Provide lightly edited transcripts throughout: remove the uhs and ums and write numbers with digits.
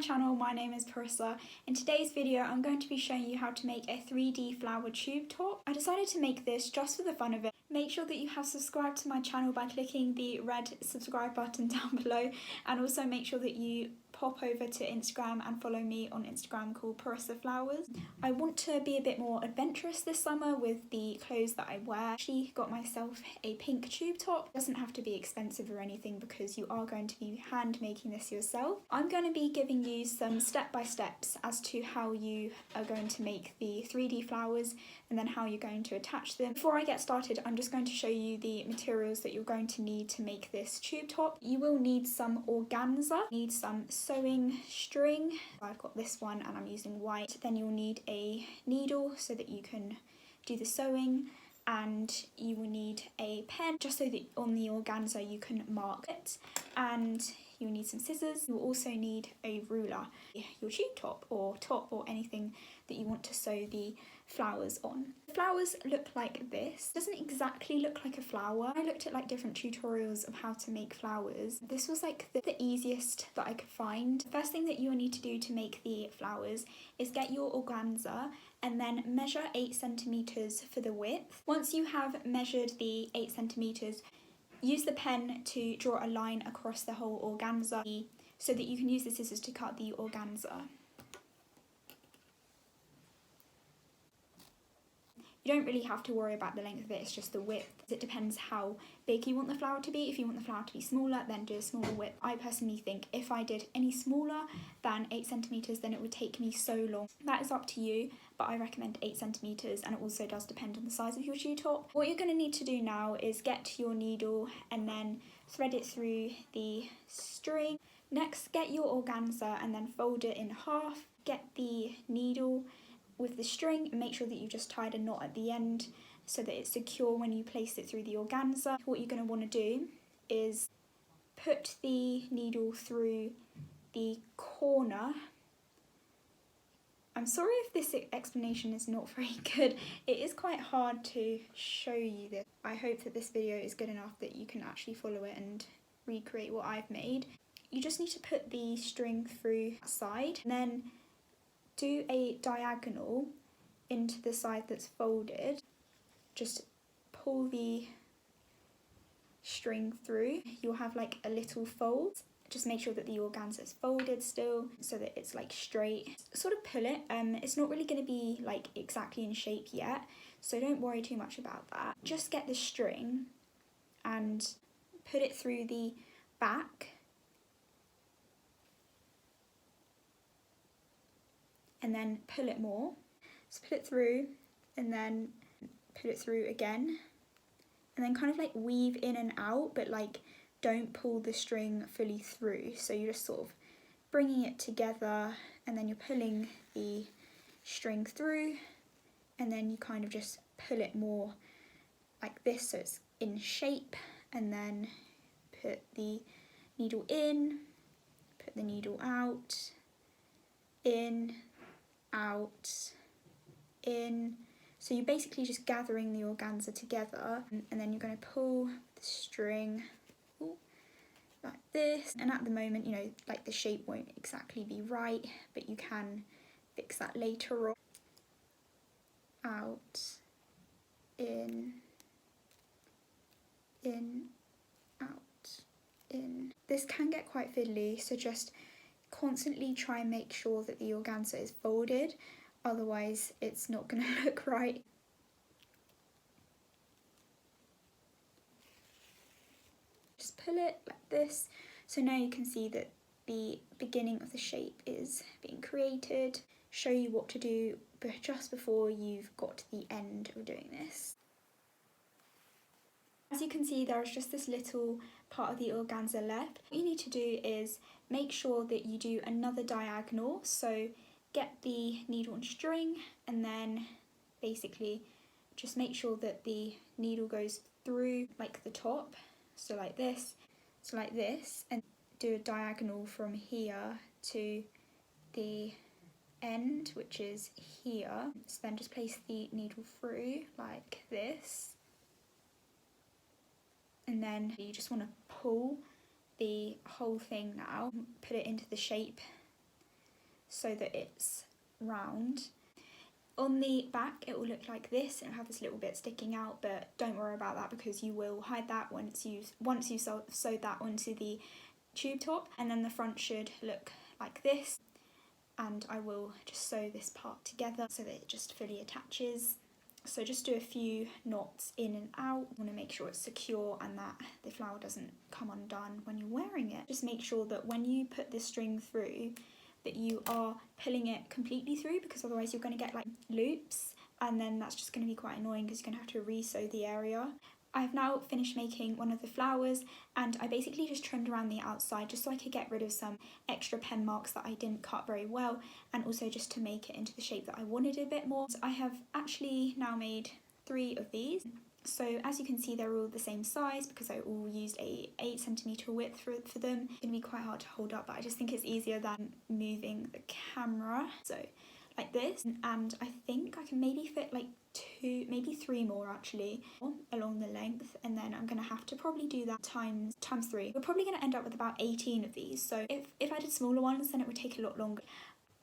channel, my name is Parisa. In today's video I'm going to be showing you how to make a 3D flower tube top. I decided to make this just for the fun of it. Make sure that you have subscribed to my channel by clicking the red subscribe button down below, and also make sure that you pop over to Instagram and follow me on Instagram called Parisa Flowers. I want to be a bit more adventurous this summer with the clothes that I wear. I actually got myself a pink tube top. It doesn't have to be expensive or anything because you are going to be hand making this yourself. I'm going to be giving you some step-by-steps as to how you are going to make the 3D flowers and then how you're going to attach them. Before I get started, I'm just going to show you the materials that you're going to need to make this tube top. You will need some organza, need some sewing string. I've got this one and I'm using white. Then you'll need a needle so that you can do the sewing, and you will need a pen just so that on the organza you can mark it, and you'll need some scissors. You'll also need a ruler, your tube top or anything that you want to sew the flowers on. The flowers look like this. It doesn't exactly look like a flower. I looked at like different tutorials of how to make flowers. This was like the easiest that I could find. The first thing that you'll need to do to make the flowers is get your organza and then measure 8 centimeters for the width. Once you have measured the 8 centimeters, use the pen to draw a line across the whole organza so that you can use the scissors to cut the organza. You don't really have to worry about the length of it, it's just the width. It depends how big you want the flower to be. If you want the flower to be smaller, then do a smaller width. I personally think if I did any smaller than 8 centimeters, then it would take me so long. That is up to you, but I recommend 8 centimeters, and it also does depend on the size of your tube top. What you're going to need to do now is get your needle and then thread it through the string. Next, get your organza and then fold it in half. Get the needle with the string and make sure that you just tied a knot at the end so that it's secure when you place it through the organza. What you're going to want to do is put the needle through the corner. I'm sorry if this explanation is not very good. It is quite hard to show you this. I hope that this video is good enough that you can actually follow it and recreate what I've made. You just need to put the string through that side and then do a diagonal into the side that's folded. Just pull the string through. You'll have like a little fold. Just make sure that the organza is folded still so that it's like straight. Sort of pull it. It's not really going to be like exactly in shape yet, so don't worry too much about that. Just get the string and put it through the back. And then pull it more. So put it through and then put it through again. And then kind of like weave in and out, but like don't pull the string fully through. So you're just sort of bringing it together and then you're pulling the string through, and then you kind of just pull it more like this so it's in shape, and then put the needle in, put the needle out, in, out, in. So you're basically just gathering the organza together, and then you're going to pull the string like this. And at the moment, you know, like the shape won't exactly be right, but you can fix that later on. Out, in, out, in. This can get quite fiddly, so just constantly try and make sure that the organza is folded, otherwise it's not going to look right. Just pull it like this. So now you can see that the beginning of the shape is being created. Show you what to do but just before you've got to the end of doing this. As you can see, there's just this little part of the organza left. What you need to do is make sure that you do another diagonal. So get the needle and string and then basically just make sure that the needle goes through like the top. So like this, and do a diagonal from here to the end, which is here. So then just place the needle through like this. And then you just want to pull the whole thing now, put it into the shape so that it's round. On the back it will look like this, and it'll have this little bit sticking out, but don't worry about that because you will hide that once you've sewed that onto the tube top. And then the front should look like this, and I will just sew this part together so that it just fully attaches. So just do a few knots in and out. You want to make sure it's secure and that the flower doesn't come undone when you're wearing it. Just make sure that when you put this string through that you are pulling it completely through, because otherwise you're going to get like loops, and then that's just going to be quite annoying because you're going to have to re-sew the area. I've now finished making one of the flowers, and I basically just trimmed around the outside just so I could get rid of some extra pen marks that I didn't cut very well, and also just to make it into the shape that I wanted a bit more. So I have actually now made 3 of these. So as you can see, they're all the same size because I all used a 8cm width for them. It's going to be quite hard to hold up, but I just think it's easier than moving the camera. So like this, and I think I can maybe fit like 2, maybe 3 more actually along the length, and then I'm gonna have to probably do that times 3. We're probably gonna end up with about 18 of these, so if I did smaller ones then it would take a lot longer.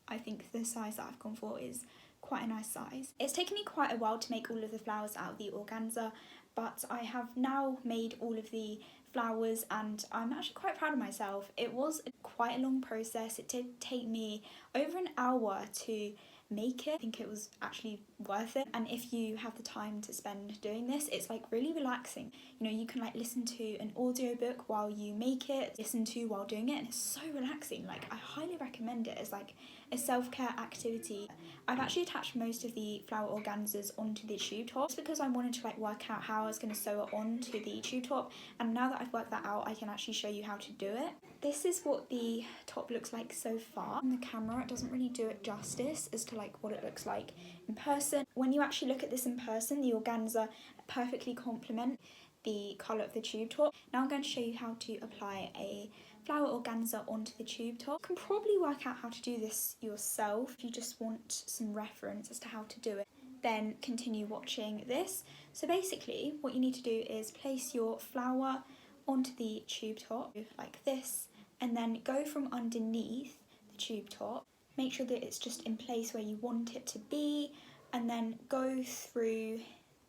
I think the size that I've gone for is quite a nice size. It's taken me quite a while to make all of the flowers out of the organza, but I have now made all of the flowers and I'm actually quite proud of myself. It was quite a long process. It did take me over an hour to make it. I think it was actually worth it, and if you have the time to spend doing this, it's like really relaxing. You know, you can like listen to an audiobook while you make it, listen to while doing it, and it's so relaxing. Like I highly recommend it as like a self-care activity. I've actually attached most of the flower organzas onto the tube top just because I wanted to like work out how I was going to sew it onto the tube top, and now that I've worked that out I can actually show you how to do it. This is what the top looks like so far. On the camera it doesn't really do it justice as to like what it looks like in person. When you actually look at this in person, the organza perfectly complement the colour of the tube top. Now I'm going to show you how to apply a flower organza onto the tube top. You can probably work out how to do this yourself if you just want some reference as to how to do it. Then continue watching this. So basically what you need to do is place your flower onto the tube top like this, and then go from underneath the tube top. Make sure that it's just in place where you want it to be, and then go through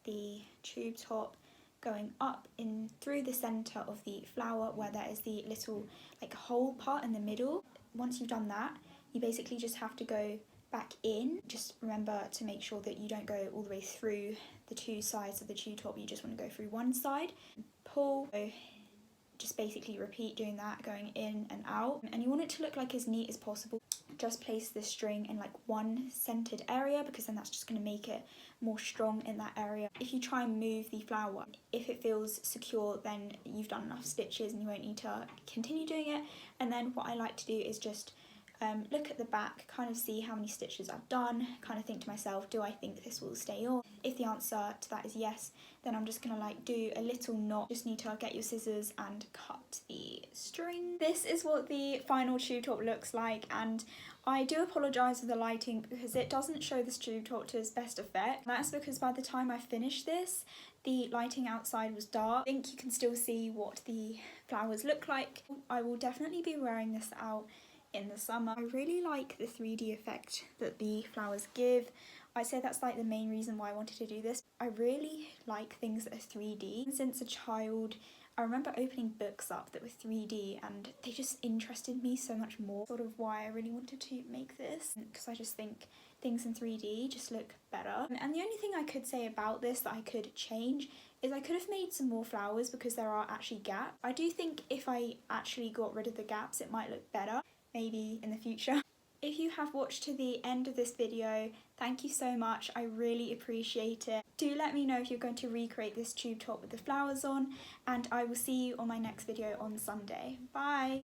the tube top, going up in through the centre of the flower where there is the little like hole part in the middle. Once you've done that, you basically just have to go back in. Just remember to make sure that you don't go all the way through the 2 sides of the tube top, you just want to go through one side. Pull. So just basically repeat doing that, going in and out, and you want it to look like as neat as possible. Just place the string in like one centered area because then that's just going to make it more strong in that area. If you try and move the flower, if it feels secure, then you've done enough stitches and you won't need to continue doing it. And then what I like to do is just look at the back, kind of see how many stitches I've done, kind of think to myself, do I think this will stay on? If the answer to that is yes, then I'm just gonna like do a little knot. Just need to get your scissors and cut the string. This is what the final tube top looks like, and I do apologise for the lighting because it doesn't show this tube top to its best effect. That's because by the time I finished this, the lighting outside was dark. I think you can still see what the flowers look like. I will definitely be wearing this out in the summer. I really like the 3D effect that the flowers give. I'd say that's like the main reason why I wanted to do this. I really like things that are 3D. Since a child, I remember opening books up that were 3D and they just interested me so much more. Sort of why I really wanted to make this, because I just think things in 3D just look better. And the only thing I could say about this that I could change is I could have made some more flowers because there are actually gaps. I do think if I actually got rid of the gaps it might look better, maybe in the future. If you have watched to the end of this video, thank you so much. I really appreciate it. Do let me know if you're going to recreate this tube top with the flowers on, and I will see you on my next video on Sunday. Bye!